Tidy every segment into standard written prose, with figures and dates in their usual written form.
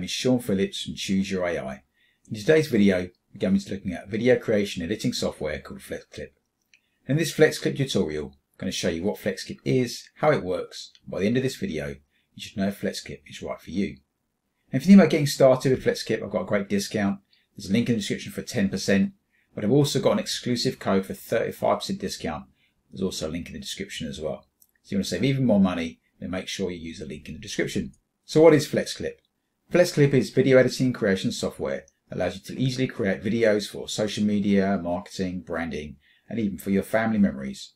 is Sean Phillips from Choose Your AI. In today's video, we're going to be looking at video creation editing software called Flexclip. In this Flexclip tutorial, I'm going to show you what Flexclip is, how it works, and by the end of this video, you should know if Flexclip is right for you. And if you think about getting started with Flexclip, I've got a great discount. There's a link in the description for 10%, but I've also got an exclusive code for 35% discount. There's also a link in the description as well. So you want to save even more money, then make sure you use the link in the description. So what is Flexclip? Flexclip is video editing and creation software that allows you to easily create videos for social media, marketing, branding, and even for your family memories.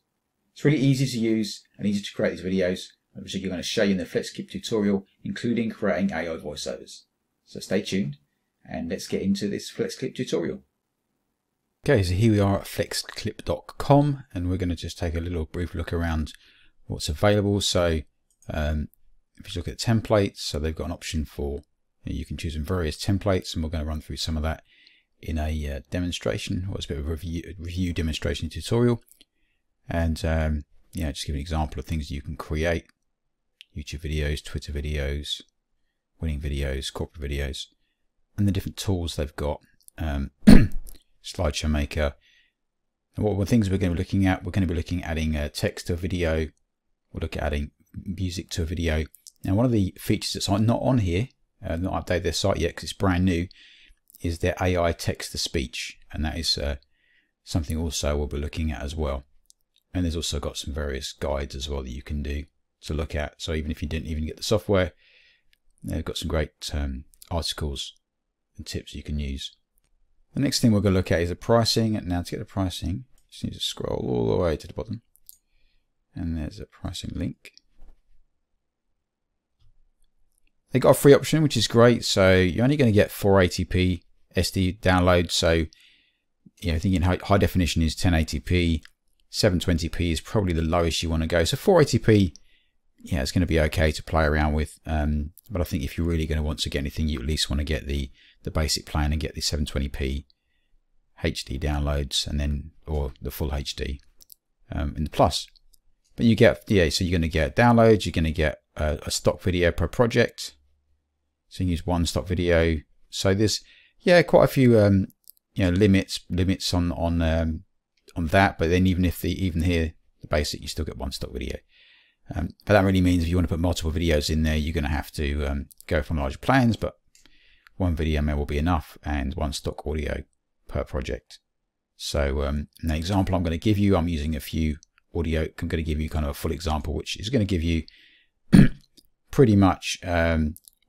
It's really easy to use and easy to create these videos, which I'm going to show you in the Flexclip tutorial, including creating AI voiceovers. So stay tuned and let's get into this Flexclip tutorial. Okay, so here we are at flexclip.com and we're going to just take a little brief look around what's available. So if you look at templates, so they've got an option for, you can choose from various templates, and we're going to run through some of that in a demonstration, or it's a bit of a review demonstration tutorial. And just give an example of things you can create: YouTube videos, Twitter videos, winning videos, corporate videos, and the different tools they've got. Slideshow Maker. And what things we're going to be looking at? We're going to be looking at adding text to a video. We'll look at adding music to a video. Now, one of the features that's not on here, not updated their site yet because it's brand new, is their AI text to speech, and that is something also we'll be looking at as well. And there's also got some various guides as well that you can do to look at. So even if you didn't even get the software, they've got some great articles and tips you can use. The next thing we're going to look at is the pricing. And now to get the pricing, just need to scroll all the way to the bottom, and there's a pricing link. They got a free option, which is great. So you're only going to get 480p SD download. So thinking high definition is 1080p. 720p is probably the lowest you want to go. So 480p, it's going to be okay to play around with. But I think if you're really going to want to get anything, you at least want to get the basic plan and get the 720p HD downloads, and then or the full HD in the plus. But you get so you're going to get downloads. You're going to get a stock video per project. So you can use one stock video. So there's quite a few limits on that. But then even here the basic, you still get one stock video. But that really means if you want to put multiple videos in there, you're going to have to go from larger plans. But one video will be enough, and one stock audio per project. So in the example I'm going to give you, I'm using a few audio. I'm going to give you kind of a full example, which is going to give you pretty much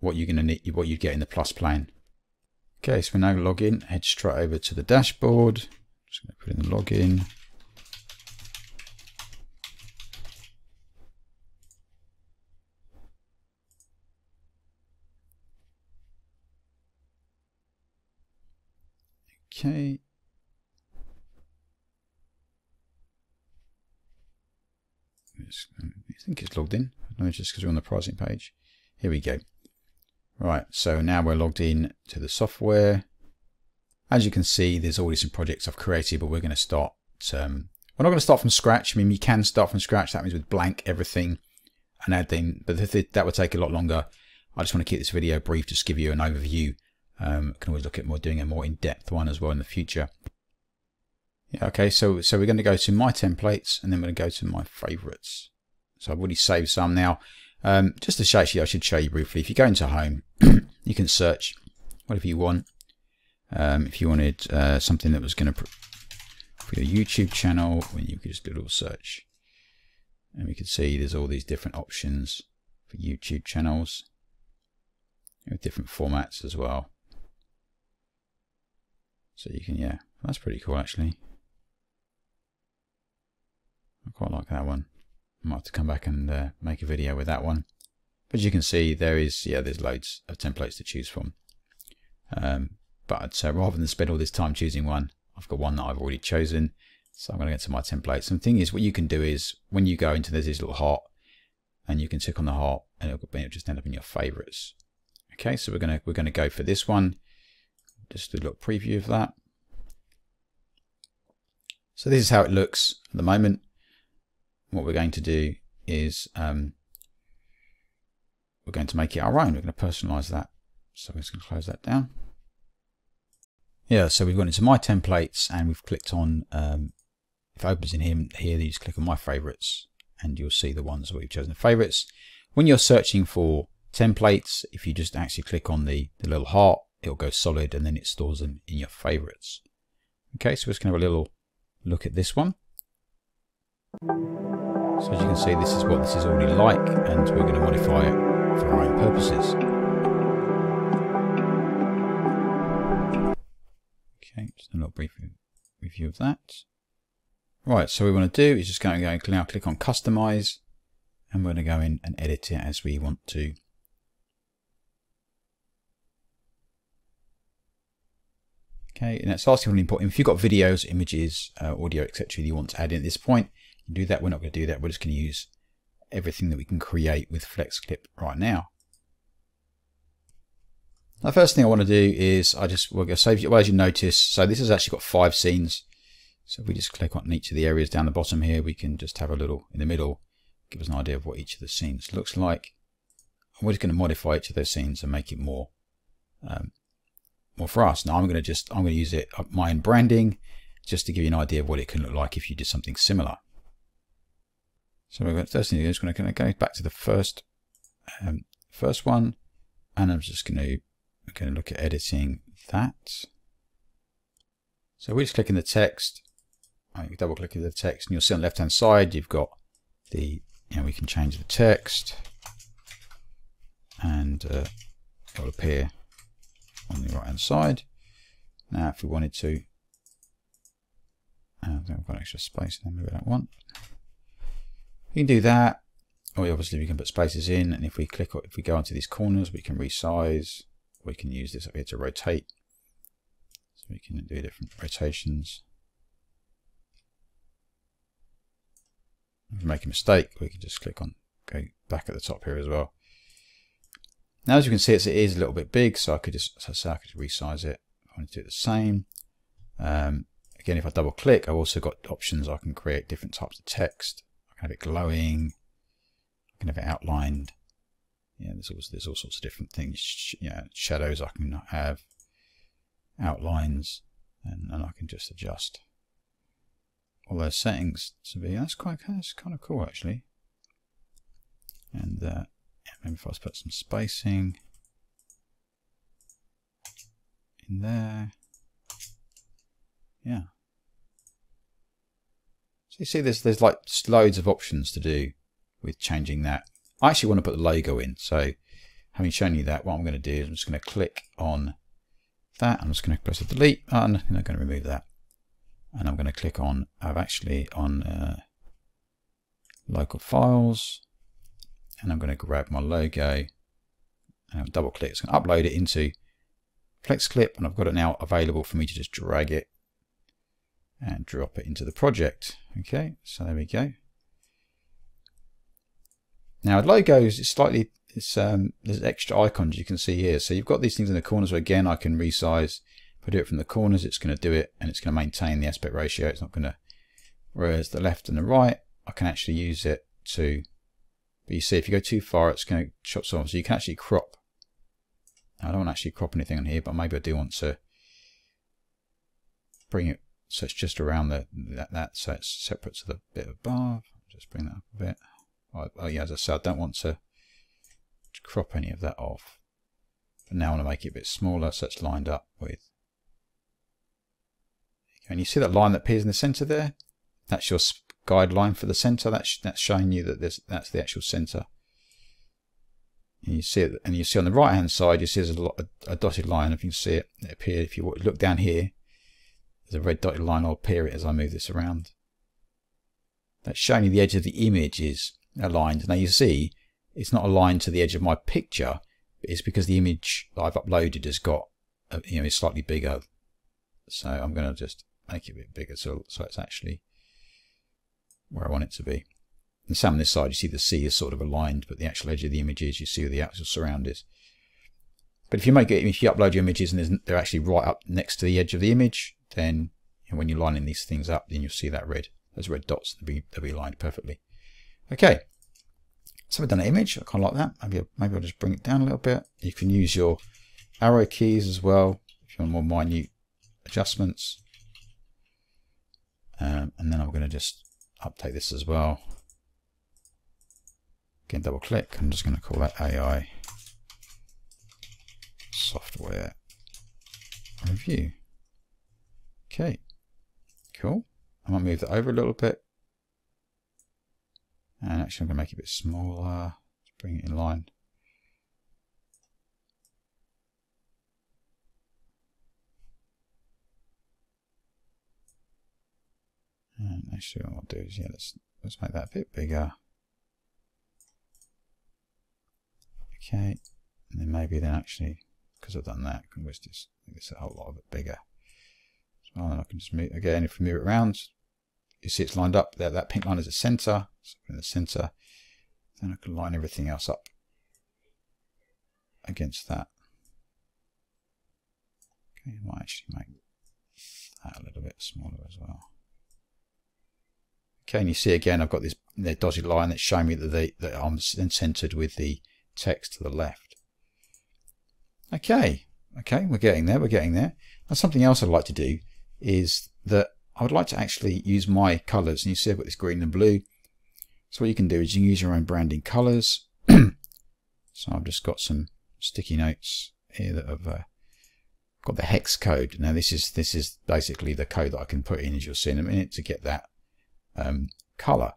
what you're going to need, what you get in the plus plan. Okay, so we now log in, head straight over to the dashboard. Just going to put in the login. Okay. I think it's logged in. No, it's just because we're on the pricing page. Here we go. Right, so now we're logged in to the software. As you can see, there's already some projects I've created, but we're going to start. We're not going to start from scratch. I mean, you can start from scratch. That means with blank everything and add in, but that would take a lot longer. I just want to keep this video brief, just give you an overview. Can always look at doing a more in-depth one as well in the future. Okay, so we're going to go to my templates, and then we're going to go to my favorites. So I've already saved some now. Just to show you, I should show you briefly. If you go into home, you can search whatever you want. If you wanted something that was going to for your YouTube channel, when you could just do a little search, and we can see there's all these different options for YouTube channels with different formats as well. So you can, that's pretty cool actually. I quite like that one. I might have to come back and make a video with that one. But as you can see, there's loads of templates to choose from. But rather than spend all this time choosing one, I've got one that I've already chosen. So I'm going to get to my templates. And the thing is, what you can do is when you go into there's this little heart, and you can tick on the heart, and it'll just end up in your favorites. Okay, so we're going to go for this one. Just a little preview of that. So this is how it looks at the moment. What we're going to do is we're going to make it our own. We're going to personalize that So we're just going to close that down. Yeah, so we've gone into My Templates and we've clicked on, if it opens in here, you just click on My Favorites and you'll see the ones that we've chosen favorites. When you're searching for templates, if you just actually click on the little heart, it'll go solid and then it stores them in your favorites. Okay, so we're just going to have a little look at this one. So as you can see, this is what this is already like, and we're going to modify it for our own purposes. Okay, just a little brief review of that. Right, so what we want to do is just going to now click on Customize, and we're going to go in and edit it as we want to. Okay, and it's asking for an import. If you've got videos, images, audio, etc. you want to add in at this point, you can do that. We're not going to do that. We're just going to use everything that we can create with Flexclip right now. The first thing I want to do is we're going to save. Well, as you notice, so this has actually got 5 scenes. So if we just click on each of the areas down the bottom here, we can just have a little in the middle, give us an idea of what each of the scenes looks like. And we're just going to modify each of those scenes and make it more for us. Now I'm going to use it my own branding just to give you an idea of what it can look like if you did something similar. So we're going to, first thing is going to go back to the first one, and I'm just going to look at editing that. So we're just clicking the text. I double click the text, and you'll see on the left hand side you've got the, we can change the text, and it will appear on the right hand side. Now if we wanted to, I've got extra space there, maybe I don't want. You can do that, or obviously we can put spaces in, and if we go onto these corners, we can resize. We can use this up here to rotate, so we can do different rotations. If we make a mistake, we can just click on, go back at the top here as well. Now as you can see, it is a little bit big, so I could just resize it. I want to do it the same. Again, if I double click, I've also got options. I can create different types of text. I can have it glowing. I can have it outlined. Yeah, there's all sorts of different things. Shadows I can have, outlines, and I can just adjust all those settings to be. That's kind of cool actually. And maybe if I put some spacing in there. Yeah. So you see there's like loads of options to do with changing that. I actually want to put the logo in. So having shown you that, what I'm going to do is I'm just going to click on that. I'm just going to press the delete button, and I'm going to remove that. And I'm going to click on, local files, and I'm going to grab my logo and I'll double click. It's going to upload it into Flexclip, and I've got it now available for me to just drag it and drop it into the project. Okay, so there we go. Now logos, there's extra icons you can see here. So you've got these things in the corners where again I can resize. If I do it from the corners, it's going to do it, and it's going to maintain the aspect ratio. It's not going to, whereas the left and the right, I can actually use it to, but you see if you go too far, it's going to chop some off. So you can actually crop. Now, I don't want to actually crop anything on here, but maybe I do want to bring it so it's just around that so it's separate to the bit above. Just bring that up a bit. Oh yeah, as I said, I don't want to crop any of that off. But now I want to make it a bit smaller so it's lined up with. And you see that line that appears in the center there? That's your guideline for the center. That's showing you that that's the actual center. And you see it, and you see on the right hand side, you see there's a dotted line. If you can see it, it appears. If you look down here, there's a red dotted line. I'll appear it as I move this around. That's showing you the edge of the image is aligned. Now you see it's not aligned to the edge of my picture, but it's because the image that I've uploaded has got is slightly bigger. So I'm going to just make it a bit bigger so it's actually where I want it to be. And same on this side, you see the sea is sort of aligned, but the actual edge of the image is, you see where the actual surround is. But if you upload your images and they're actually right up next to the edge of the image, then when you're lining these things up, then you'll see that those red dots, they'll be aligned perfectly. Okay, so we've done an image. I kind of like that. Maybe I'll just bring it down a little bit. You can use your arrow keys as well if you want more minute adjustments. And then I'm going to just update this as well. Again, double click. I'm just going to call that AI Software Review. Okay, cool. I might move that over a little bit. And actually I'm going to make it a bit smaller to bring it in line. And actually what I'll do is, yeah, let's make that a bit bigger. Okay, and then maybe actually, because I've done that, I can just make this a whole lot of it bigger. So I can just move, again, if we move it around, you see it's lined up there, that pink line is the center, so in the center, then I can line everything else up against that. Okay, I might actually make that a little bit smaller as well. Okay, and you see again, I've got this dotted line that's showing me that I'm then centered with the text to the left. Okay, we're getting there, Now something else I'd like to do is that I would like to actually use my colors, and you see I've got this green and blue. So what you can do is you can use your own branding colors. So I've just got some sticky notes here that have got the hex code. Now this is basically the code that I can put in, as you'll see in a minute, to get that color.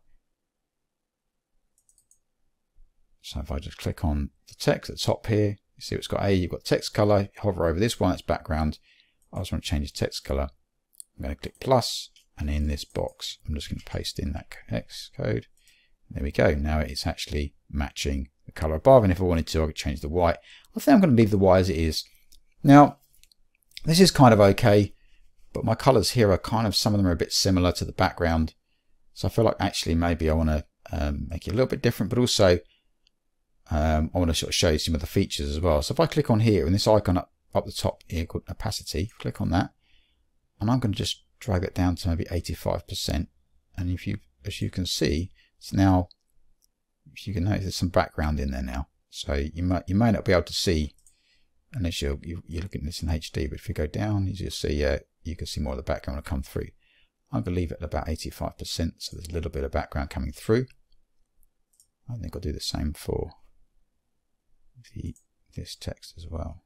So if I just click on the text at the top here, you see it's got you've got text color, hover over this one, that's background. I just want to change the text color. I'm going to click plus, and in this box, I'm just going to paste in that hex code. There we go. Now it's actually matching the color above, and if I wanted to, I could change the white. I think I'm going to leave the white as it is. Now, this is kind of okay, but my colors here are kind of, some of them are a bit similar to the background. So I feel like actually maybe I want to make it a little bit different, but also I want to sort of show you some of the features as well. So if I click on here, and this icon up the top here called opacity, click on that, and I'm going to just drag it down to maybe 85%. And as you can see, it's now, if you can notice, there's some background in there now. So you may not be able to see unless you're looking at this in HD, but if you go down, you just see you can see more of the background will come through. I'm going to leave it at about 85%, so there's a little bit of background coming through. I think I'll do the same for this text as well.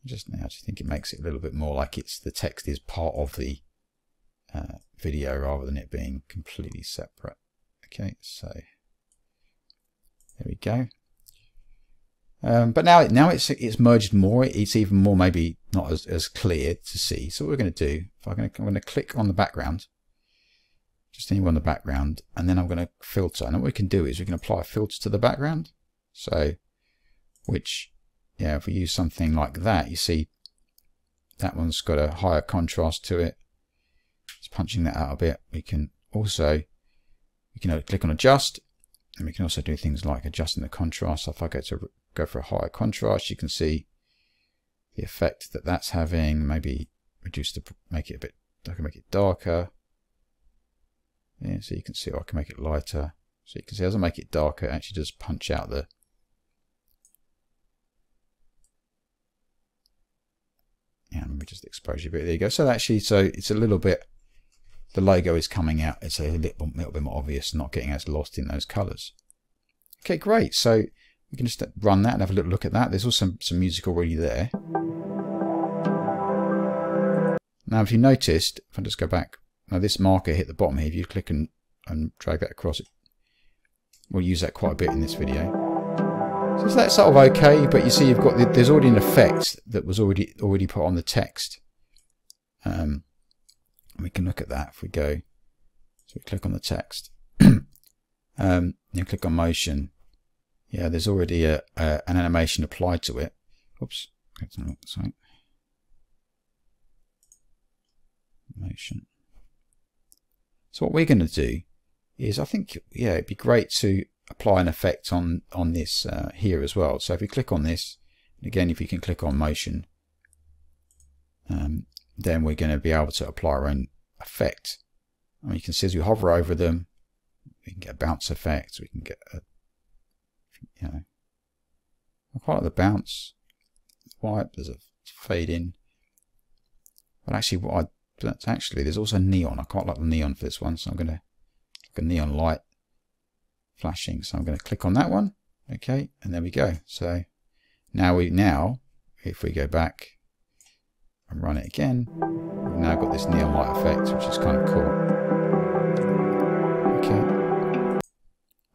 Just think it makes it a little bit more like the text is part of the video rather than it being completely separate. Okay, so there we go. But now it's merged more. It's even more, maybe not as clear to see. So what we're going to do, I'm going to click on the background, just anywhere on the background, and then I'm going to filter. And what we can do is we can apply a filter to the background. So, if we use something like that, you see that one's got a higher contrast to it. Just punching that out a bit. We can click on adjust, and we can also do things like adjusting the contrast. So if I go for a higher contrast, you can see the effect that that's having. Maybe make it a bit. I can make it darker. Yeah, so you can see, or I can make it lighter. So you can see as I make it darker, it actually does punch out the maybe just the exposure bit. There you go. So actually, it's a little bit, the logo is coming out. It's a little bit more obvious, not getting as lost in those colors. Okay, great. So we can just run that and have a little look at that. There's also some music already there. Now, if you noticed, if I just go back, now this marker hit the bottom here. If you click and drag that across, we'll use that quite a bit in this video. So that's sort of okay, but you see you've got there's already an effect that was already put on the text. We can look at that if we go. So we click on the text. You click on motion. Yeah, there's already an animation applied to it. Oops. Sorry. Motion. So what we're going to do is, I think, it'd be great to apply an effect on this here as well. So if we click on this, and again, if you can click on motion, then we're going to be able to apply our own effect. And you can see as we hover over them, we can get a bounce effect, we can get you know, I quite like the bounce. White, there's a fade in. But actually, there's also neon. I quite like the neon for this one, so I'm going to like a neon light flashing. So I'm going to click on that one. Okay, and there we go. So now if we go back and run it again, we've now got this neon light effect, which is kind of cool. Okay.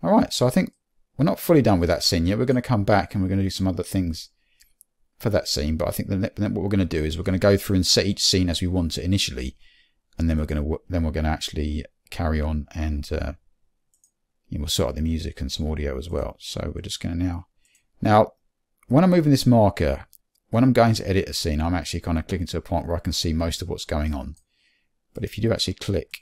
All right, so I think we're not fully done with that scene yet. We're going to come back and we're going to do some other things for that scene. But I think then what we're going to do is we're going to go through and set each scene as we want it initially, and then we're going to actually carry on and we'll sort out the music and some audio as well. So we're just going to now when I'm moving this marker, when I'm going to edit a scene, I'm actually kind of clicking to a point where I can see most of what's going on. But if you do actually click,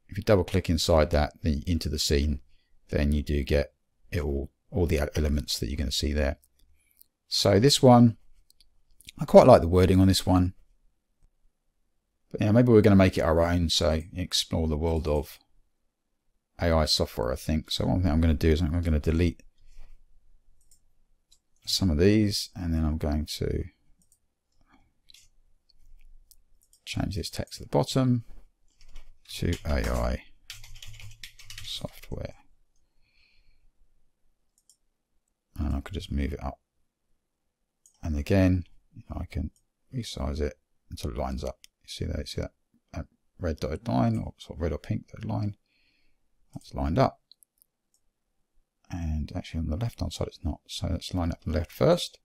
if you double click inside that, then into the scene, then you do get it all the elements that you're going to see there. So this one, I quite like the wording on this one. But yeah, maybe we're going to make it our own, so explore the world of AI software, I think. So one thing I'm going to do is I'm going to delete some of these, and then I'm going to change this text at the bottom to AI software. And I could just move it up. And again, I can resize it until it lines up. You see that? You see that red dotted line, or sort of red or pink dotted line? That's lined up. And actually on the left hand side it's not. So let's line up the left first.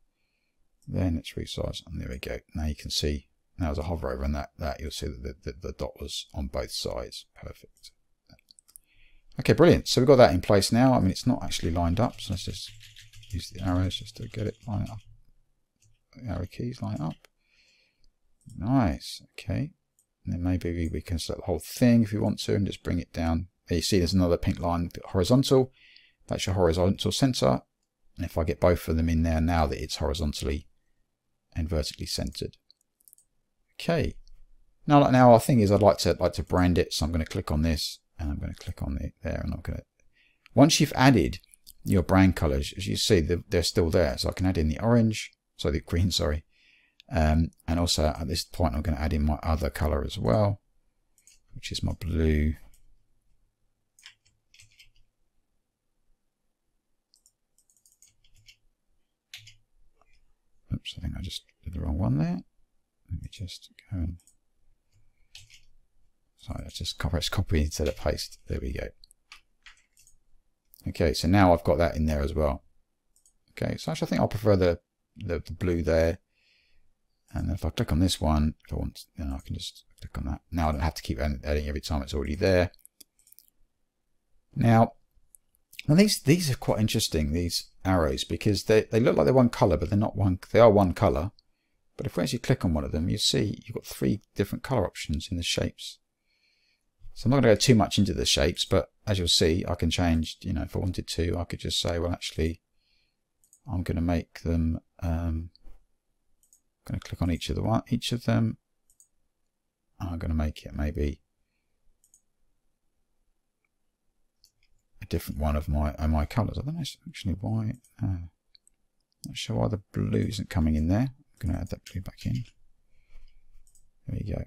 Then let's resize, and there we go. Now you can see, now as I hover over on that you'll see that the dot was on both sides. Perfect. Okay, brilliant. So we've got that in place now. I mean, it's not actually lined up, so let's just use the arrows just to get it, line it up. The arrow keys line it up. Nice. Okay. And then maybe we can select the whole thing if we want to and just bring it down. There you see there's another pink line horizontal. That's your horizontal center. And if I get both of them in there now that it's horizontally and vertically centered. Okay. Now our thing is I'd like to brand it, so I'm going to click on this and I'm going to click on it there, and I'm going to, once you've added your brand colors, as you see they're still there. So I can add in the orange, so the green, sorry. And also at this point I'm going to add in my other color as well, which is my blue. Oops, I think I just did the wrong one there. Let me just go and, sorry, let's just copy instead of paste. There we go. Okay, so now I've got that in there as well. Okay, so actually I think I'll prefer the blue there. And if I click on this one, if I want, then I can just click on that. Now I don't have to keep adding every time, it's already there. Now these are quite interesting, these arrows, because they look like they're one color, but they're not one. They are one color. But if we actually click on one of them, you see you've got 3 different color options in the shapes. So I'm not going to go too much into the shapes, but as you'll see, I can change, you know, if I wanted to, I could just say, well, actually, I'm going to make them, I'm going to click on each of them. I'm going to make it maybe a different one of my colors. I don't know actually why, not sure why the blue isn't coming in there. I'm going to add that blue back in. There you go.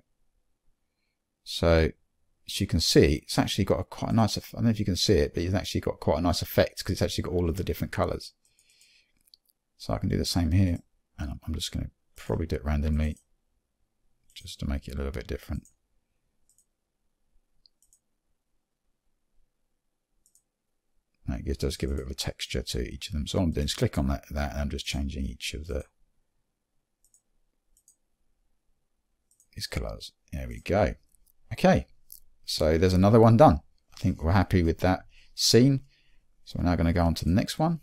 So, as you can see, it's actually got quite a nice, I don't know if you can see it, but it's actually got quite a nice effect because it's actually got all of the different colors. So I can do the same here, and I'm just going to probably do it randomly just to make it a little bit different. Now it does give a bit of a texture to each of them. So all I'm doing is click on that and I'm just changing each of these colors. There we go. Okay. So there's another one done. I think we're happy with that scene. So we're now going to go on to the next one.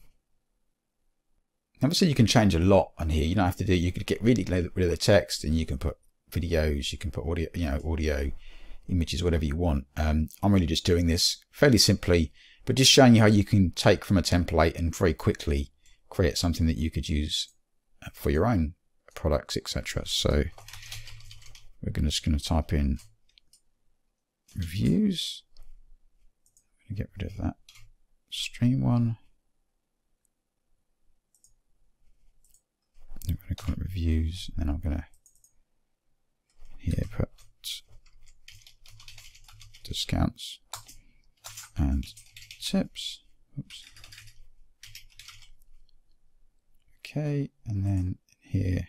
Obviously you can change a lot on here. You don't have to do, you could get rid of the text, and you can put videos, you can put audio, audio, images, whatever you want. I'm really just doing this fairly simply, but just showing you how you can take from a template and very quickly create something that you could use for your own products, etc. So we're just going to type in reviews. I'm going to get rid of that stream one. reviews, and then I'm gonna here put discounts and tips. Oops. Okay, and then here,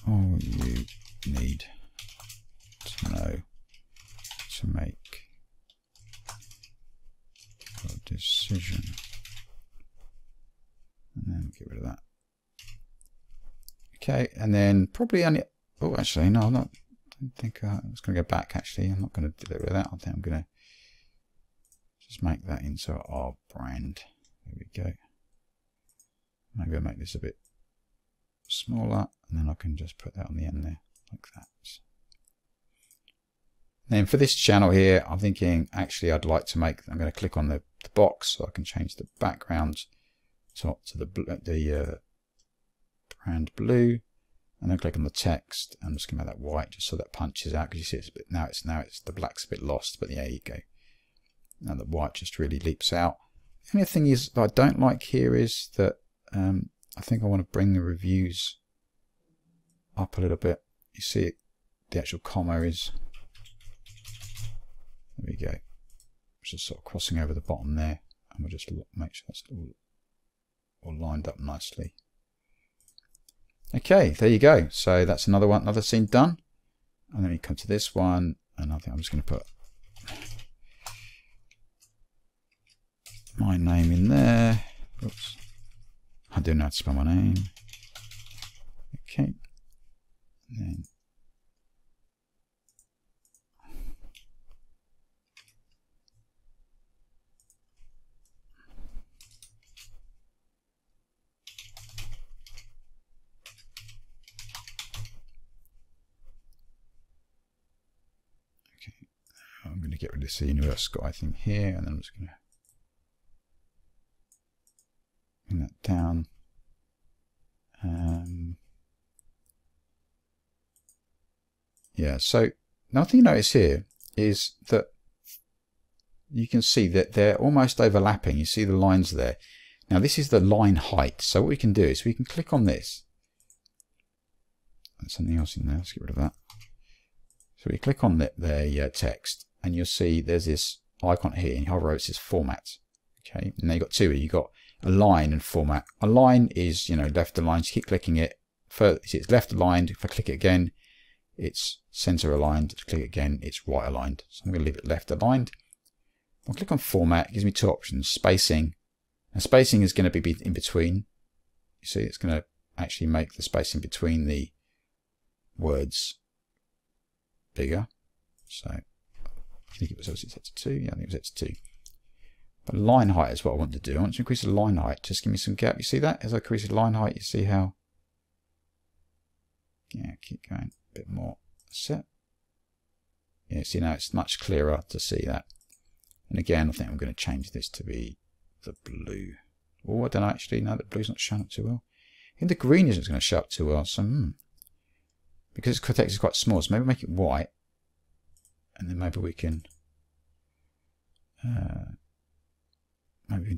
all you need to know to make your decision, and then get rid of that. Okay, and then probably only, oh actually no, I'm not, I don't think I was going to go back actually. I'm not going to do that. I think I'm going to just make that into our brand. There we go. Maybe I'll make this a bit smaller, and then I can just put that on the end there, like that. Then for this channel here, I'm thinking actually I'd like to make, I'm going to click on the box so I can change the background to the brand blue, and then click on the text. I'm just going to make that white just so that punches out, because you see it's a bit, now it's the black's a bit lost, but there you go. Now the white just really leaps out. The only thing is that I don't like here is that I think I want to bring the reviews up a little bit. You see it, the actual comma is, there we go, just sort of crossing over the bottom there, and we'll just make sure that's all lined up nicely. Okay, there you go. So that's another scene done. And then we come to this one, and I think I'm just going to put my name in there. Oops. I do not spell my name. Okay. And then okay. I'm going to get rid of the universe guy thing here, and then I'm just going to bring that down. Yeah, so another thing you notice here is that you can see that they're almost overlapping. You see the lines there. Now this is the line height. So what we can do is we can click on this. There's something else in there. Let's get rid of that. So we click on the text, and you'll see there's this icon here, and you hover over, it says format. Okay, and now you've got two. You've got a line and format. A line is, you know, left aligned. You keep clicking it. Further, it's left aligned. If I click it again, it's center aligned. If I click it again, it's right aligned. So I'm going to leave it left aligned. I'll click on format. It gives me two options: spacing. And spacing is going to be in between. You see, it's going to actually make the spacing between the words bigger. So I think it was set to 2. Yeah, I think it was set to 2. But line height is what I want to do. I want to increase the line height. Just give me some gap. You see that? As I increase the line height, you see how, yeah, keep going a bit more. Set. Yeah, see now it's much clearer to see that. And again, I think I'm going to change this to be the blue. Oh, I don't know, actually, no, the blue's not showing up too well. I think the green isn't going to show up too well. So, because its text is quite small, so maybe make it white. And then maybe we can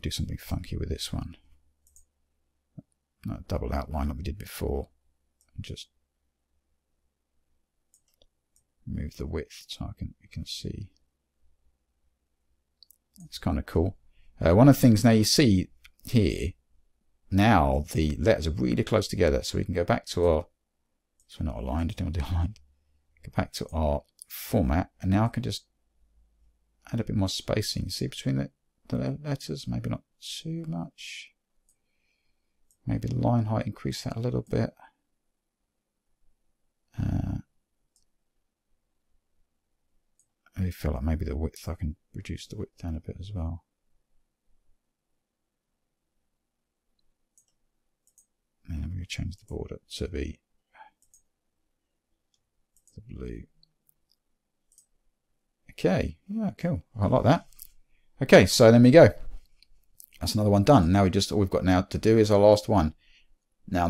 do something funky with this one. Not a double outline like we did before. And just move the width so we can see. That's kind of cool. One of the things now you see here, now the letters are really close together, so we can go back to our, so we're not aligned, I don't want to do aligned. Go back to our format, and now I can just add a bit more spacing. See between the letters, maybe not too much. Maybe the line height, increase that a little bit. I feel like maybe the width, I can reduce the width down a bit as well. And then we change the border to be the blue. Okay, yeah, cool. I like that. Okay, so there we go. That's another one done. Now all we've got now to do is our last one. Now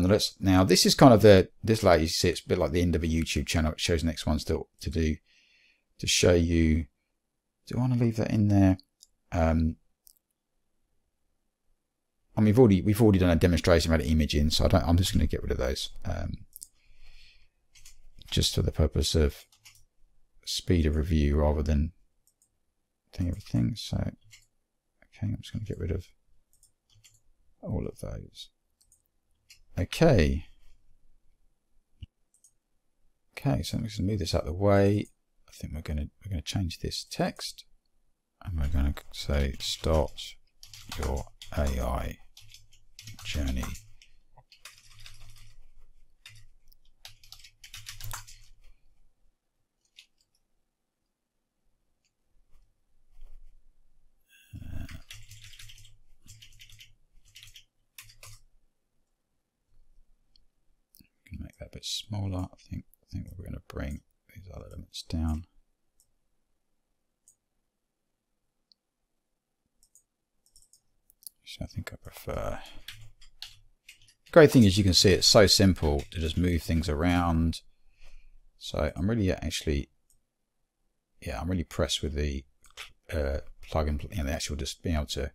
this is kind of this layer, you see, it's a bit like the end of a YouTube channel. It shows the next one still to do, to show you. Do I want to leave that in there? I mean, we've already done a demonstration about imaging, so I'm just going to get rid of those, just for the purpose of speed of review rather than doing everything. So, okay, I'm just going to get rid of all of those. Okay. Okay, so I'm just going to move this out of the way. I think we're going to change this text, and we're going to say start your AI journey. Can make that a bit smaller. I think we're going to bring these other elements down. So I think I prefer. The great thing is you can see it's so simple to just move things around. So I'm really actually, yeah, I'm really impressed with the plug and play, the actual just being able to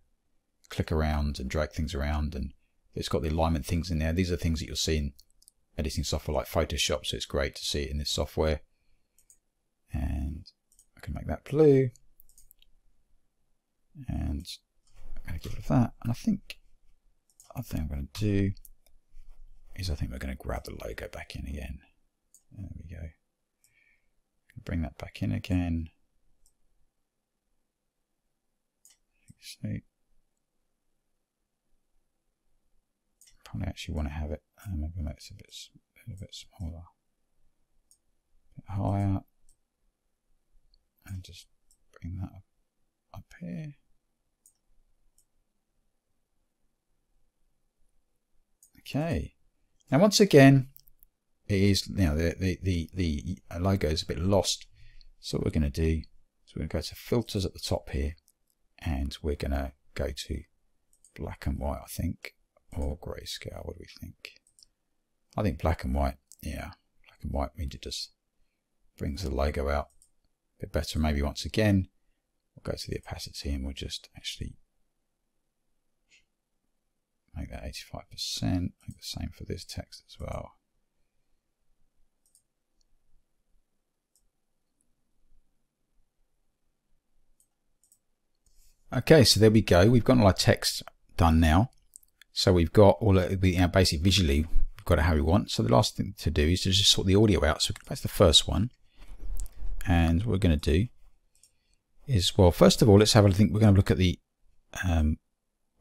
click around and drag things around, and it's got the alignment things in there. These are things that you'll see in editing software like Photoshop, so it's great to see it in this software. And I can make that blue, and I'm going to get rid of that. And I think I'm going to do is I think we're going to grab the logo back in again. There we go. Bring that back in again. So probably actually want to have it. Maybe make it a bit smaller, a bit higher, and just bring that up here. Okay. Now once again, it is, you know, the logo is a bit lost. So what we're going to do is we're going to go to filters at the top here, and we're going to go to black and white, I think, or grayscale. What do we think? I think black and white. Yeah, black and white means it just brings the logo out a bit better. Maybe once again, we'll go to the opacity and we'll just actually make that 85%. Make the same for this text as well. Okay, so there we go. We've got all our text done now. So we've got all of, basically visually, we've got it how we want. So the last thing to do is to just sort the audio out. So that's the first one. And what we're going to do is, well, first of all, let's have a think. We're going to look at the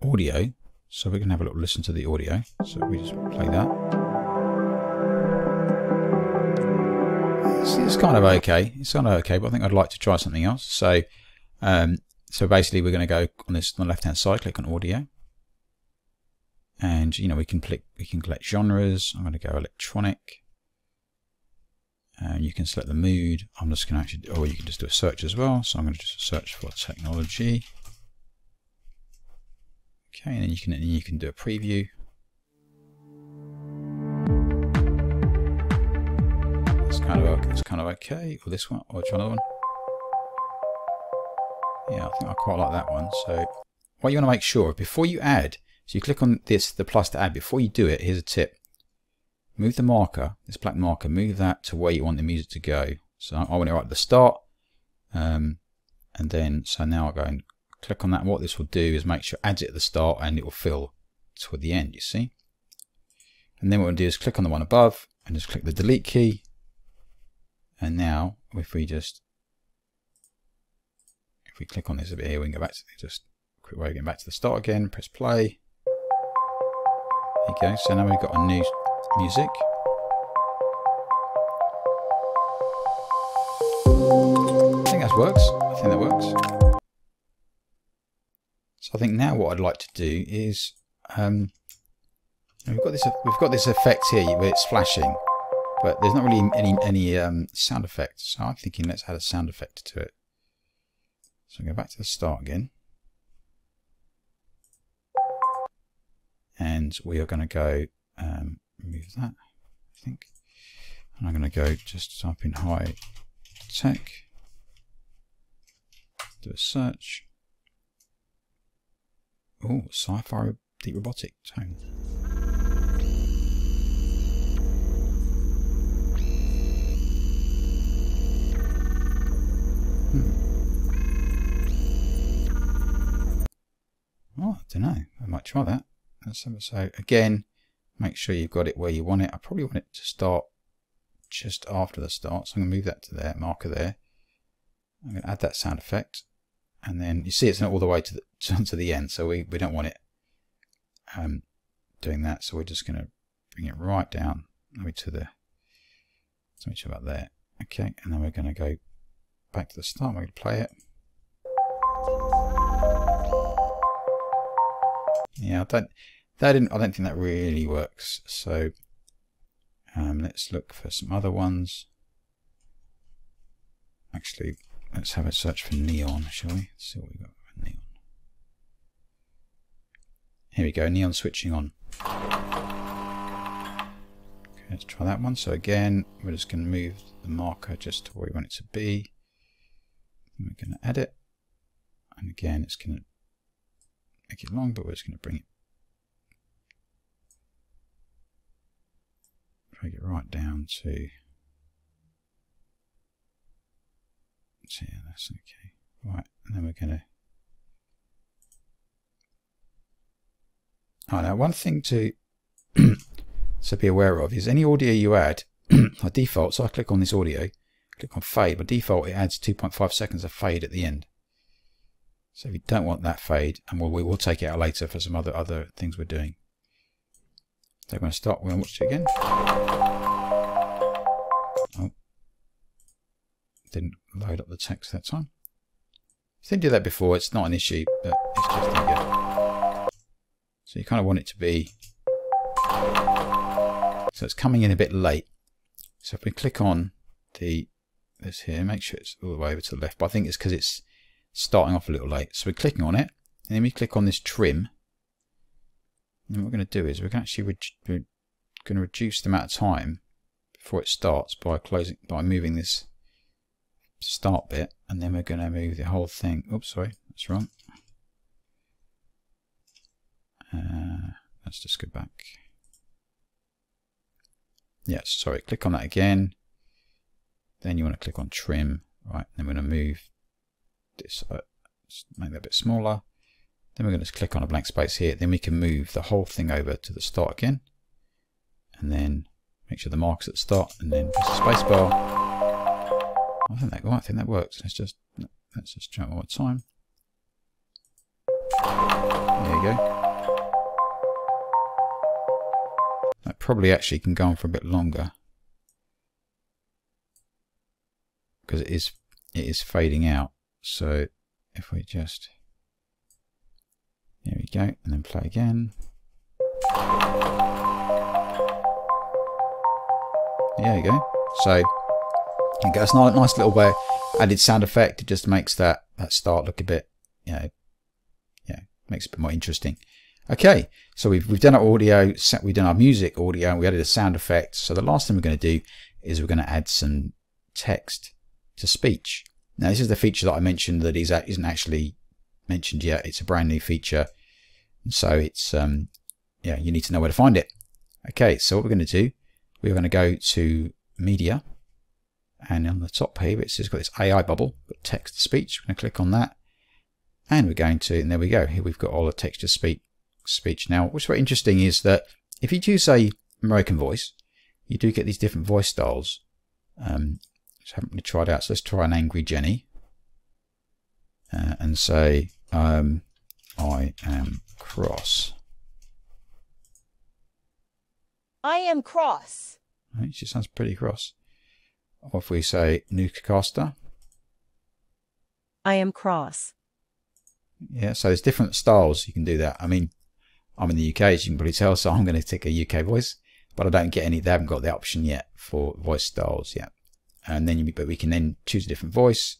audio. So we're going to have a little listen to the audio. So we just play that. It's kind of okay. It's kind of okay, but I think I'd like to try something else. So, so basically, we're going to go on this on the left-hand side, click on audio, and we can collect genres. I'm going to go electronic, and you can select the mood. I'm just going to actually, or you can just do a search as well. So I'm going to just search for technology. Okay, and then you can do a preview. It's kind of okay. Or this one, or try another one. Yeah, I think I quite like that one. So what you want to make sure before you add, so you click on this, the plus to add. Before you do it, here's a tip. Move the marker, this black marker, move that to where you want the music to go. So I want it right at the start. And then, so now I'll go and click on that. What this will do is make sure it adds it at the start and it will fill toward the end, you see. And then what we'll do is click on the one above and just click the delete key. And now if we click on this a bit here, we can go back to just a quick way of getting back to the start again, press play. There you go. So now we've got a new music. I think that works. I think that works. So I think now what I'd like to do is we've got this effect here where it's flashing, but there's not really any sound effect. So I'm thinking let's add a sound effect to it. So go back to the start again, and we are going to go move that, I think, and I'm going to go just type in high tech, do a search. Oh, sci-fi deep robotic tone. Oh, I don't know. I might try that. So again, make sure you've got it where you want it. I probably want it to start just after the start. So I'm going to move that to there, marker there. I'm going to add that sound effect. And then you see it's not all the way to the end. So we don't want it doing that. So we're just going to bring it right down maybe to the, let's make sure about there. Okay. And then we're going to go back to the start. We're going to play it. Yeah, I don't think that really works. So let's look for some other ones. Actually, let's have a search for neon, shall we? Let's see what we've got for neon. Here we go, neon switching on. Okay, let's try that one. So again, we're just going to move the marker just to where we want it to be. And we're going to add it. And again, it's going to make it long, but we're just going to bring it right down to, so yeah, that's okay. Right, and then we're going to, now one thing to so be aware of is any audio you add, by default, so I click on this audio, click on fade, by default it adds 2.5 seconds of fade at the end. So if you don't want that fade, and we will take it out later for some other things we're doing. So we're going to start, we're going to watch it again. Oh, didn't load up the text that time. If you didn't do that before, it's not an issue, but it's just again. So you kind of want it to be, so it's coming in a bit late. So if we click on this here, make sure it's all the way over to the left, but I think it's because it's starting off a little late. So we're clicking on it, and then we click on this trim. And what we're going to do is we're actually going to reduce the amount of time before it starts by moving this start bit, and then we're going to move the whole thing. Oops, sorry, that's wrong. Let's just go back. Yes, sorry, click on that again. Then you want to click on trim, right? Then we're going to move this, make that a bit smaller. Then we're going to click on a blank space here. Then we can move the whole thing over to the start again, and then make sure the marker's at the start, and then press the space bar. I think that works. Let's just try it one more time. There you go. That probably actually can go on for a bit longer because it is fading out. So if we just, there we go, and then play again. There you go. So you get a nice little bit added sound effect. It just makes that start look a bit, makes it a bit more interesting. Okay, so we've done our audio, we've done our music audio, and we added a sound effect. So the last thing we're going to do is we're going to add some text to speech. Now this is the feature that I mentioned that isn't actually mentioned yet. It's a brand new feature, and so it's you need to know where to find it. Okay, so what we're going to do, we're going to go to media, and on the top here it's got this AI bubble, got text to speech. We're going to click on that, and we're going to, and there we go. Here we've got all the text to speech. Now, what's very interesting is that if you choose a American voice, you do get these different voice styles. Just haven't really tried out. So let's try an angry Jenny, and say I am cross. I am cross. Right, she sounds pretty cross. Or if we say newscaster, I am cross. Yeah, so there's different styles you can do that. I mean, I'm in the UK, as you can probably tell, so I'm going to take a UK voice, but I don't get any. They haven't got the option yet for voice styles yet. And then, but we can then choose a different voice,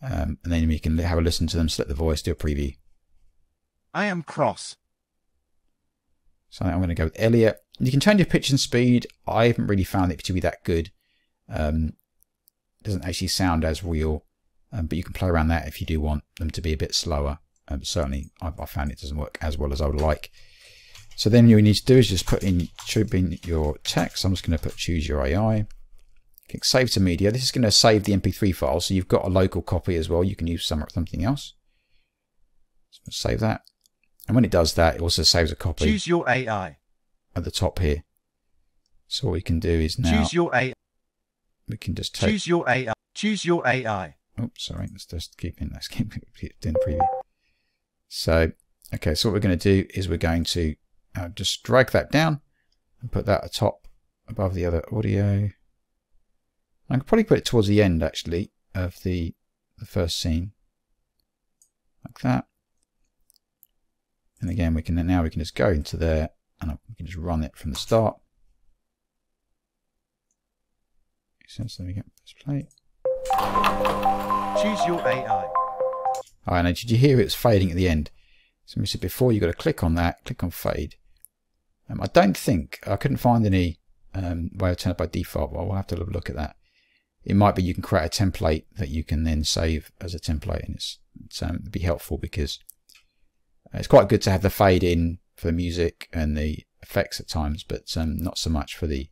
and then we can have a listen to them, select the voice, do a preview. I am cross. So I'm going to go with Elliot. You can change your pitch and speed. I haven't really found it to be that good. It doesn't actually sound as real, but you can play around that if you do want them to be a bit slower. Certainly, I found it doesn't work as well as I would like. So then you need to do is just put in your text. I'm just going to put choose your AI. Click save to media. This is going to save the MP3 file, so you've got a local copy as well. You can use something else. So save that. And when it does that, it also saves a copy. Choose your AI. At the top here. So what we can do is now choose your AI. We can just take choose your AI. Choose your AI. Oops, sorry. Let's keep doing the preview. So okay, so what we're going to do is we're going to just drag that down and put that atop above the other audio. I could probably put it towards the end actually of the first scene, like that. And again, we can just go into there and we can just run it from the start. So there we go. Let's play. Choose your AI. Alright, now did you hear it's fading at the end? So we said before, you've got to click on that, click on fade. I don't think, I couldn't find any way of turning it by default, but we'll have to look at that. It might be you can create a template that you can then save as a template, and it'd be helpful because it's quite good to have the fade in for the music and the effects at times, but not so much for the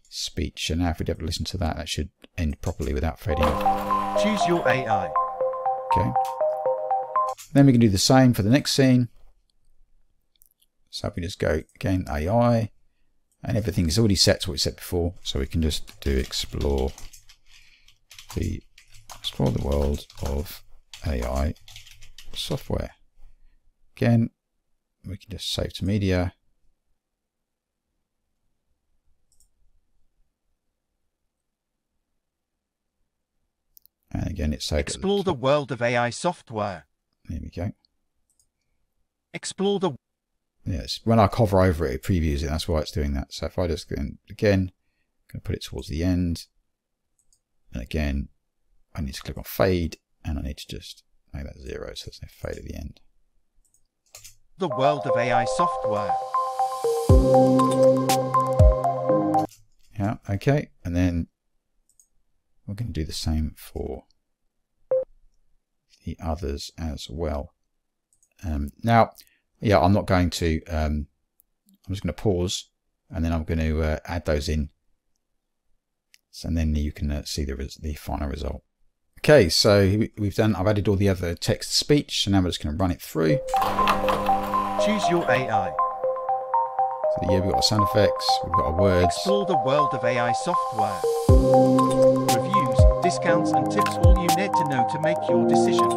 speech. And now if we'd ever listen to that, that should end properly without fading off. Choose your AI. Okay. Then we can do the same for the next scene. So if we just go again AI, and everything is already set to what we set before, so we can just do explore the world of AI software. Again, we can just save to media. And again, it's saved. Explore the world of AI software. There we go. Explore the. Yes, when I hover over it, it previews it. That's why it's doing that. So if I just again, going to put it towards the end, and again, I need to click on fade, and I need to just make that 0, so there's no fade at the end. The world of AI software. Yeah, okay, and then we're going to do the same for the others as well. Now, yeah, I'm not going to, I'm just going to pause, and then I'm going to add those in, and then you can see the final result. Okay, so I've added all the other text to speech, so now we're just going to run it through. Choose your AI. So yeah, we've got our sound effects, we've got our words. Explore the world of AI software. Reviews, discounts and tips, all you need to know to make your decision.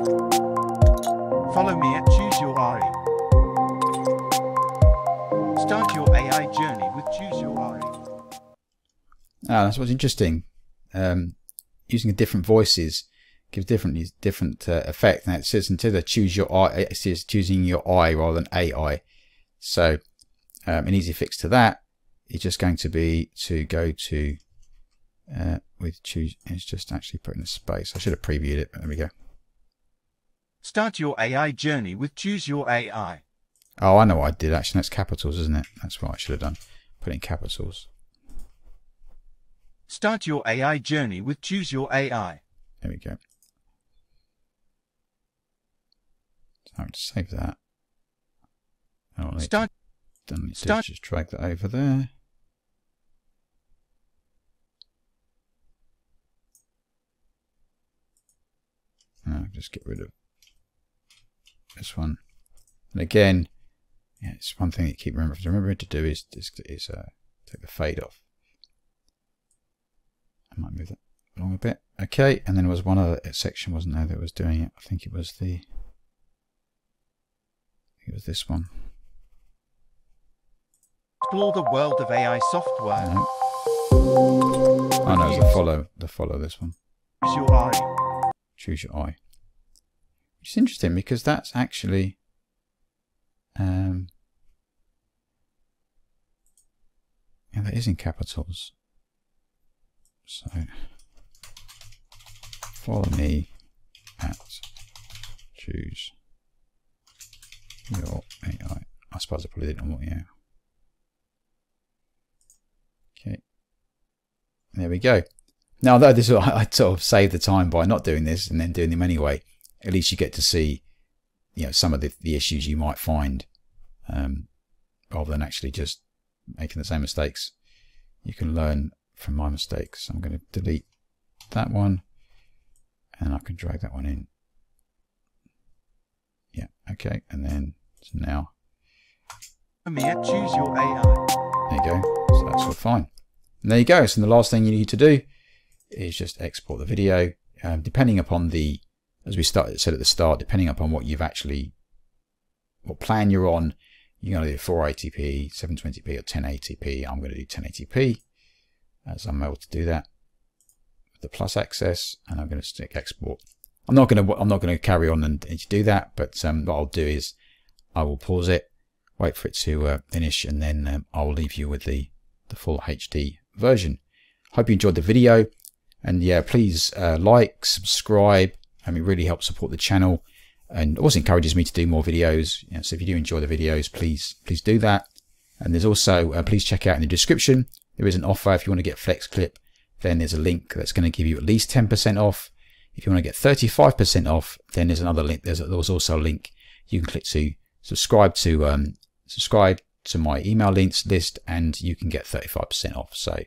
Follow me at Choose Your AI. Start your AI journey with Choose Your AI. That's what's interesting. Using the different voices gives different effect. Now it says instead of choose your I, it says choosing your I rather than AI. So an easy fix to that is just going to be to go to with choose. It's just actually putting a space. I should have previewed it, but there we go. Start your AI journey with Choose Your AI. Oh, I know what I did actually. That's capitals, isn't it? That's what I should have done. Put in capitals. Start your AI journey with Choose Your AI. There we go. So I'll just save that. Just drag that over there. Now just get rid of this one. And again, yeah, it's one thing that you keep remembering to do is take the fade off. I might move that along a bit. Okay, and then there was one other section, wasn't there, that was doing it. I think it was this one. Explore the world of AI software. No. Oh no, it's the follow this one. Choose Your AI. Choose Your AI. Which is interesting because that's actually yeah, that is in capitals. So follow me at Choose Your AI. I suppose I probably didn't know what, yeah. Okay. There we go. Now, though I sort of saved the time by not doing this and then doing them anyway, at least you get to see, you know, some of the issues you might find rather than actually just making the same mistakes. You can learn from my mistakes. So I'm going to delete that one, and I can drag that one in. Yeah, okay, and then so now Choose your AI. there you go. So that's all fine. And there you go. So the last thing you need to do is just export the video. Depending upon the, as we said at the start, depending upon what plan you're on, you're going to do 480p, 720p, or 1080p. I'm going to do 1080p, as I'm able to do that with the plus access, and I'm going to stick export. I'm not going to carry on and do that, but what I'll do is I will pause it, wait for it to finish, and then I'll leave you with the full HD version. Hope you enjoyed the video, and yeah, please like, subscribe. It really helps support the channel, and also encourages me to do more videos. So if you do enjoy the videos, please do that. And there's also please check out in the description, there is an offer. If you want to get Flexclip, then there's a link that's going to give you at least 10% off. If you want to get 35% off, then there's another link. There's also a link you can click to subscribe to my email links list, and you can get 35% off. So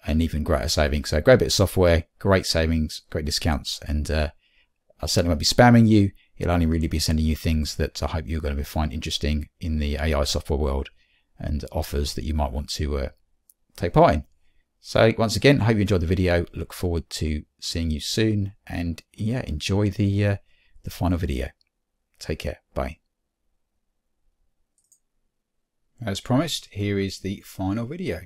an even greater savings. So great bit of software, great savings, great discounts, and I certainly won't be spamming you. It'll only really be sending you things that I hope you're going to find interesting in the AI software world, and offers that you might want to take part in. So once again, I hope you enjoyed the video. Look forward to seeing you soon, and yeah, enjoy the final video. Take care. Bye. As promised, here is the final video.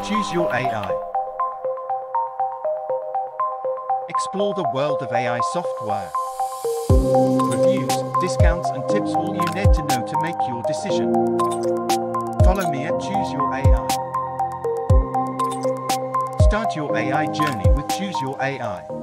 Choose your AI. Explore the world of AI software. Reviews, discounts and tips, all you need to know to make your decision. Follow me at Choose Your AI. Start your AI journey with Choose Your AI.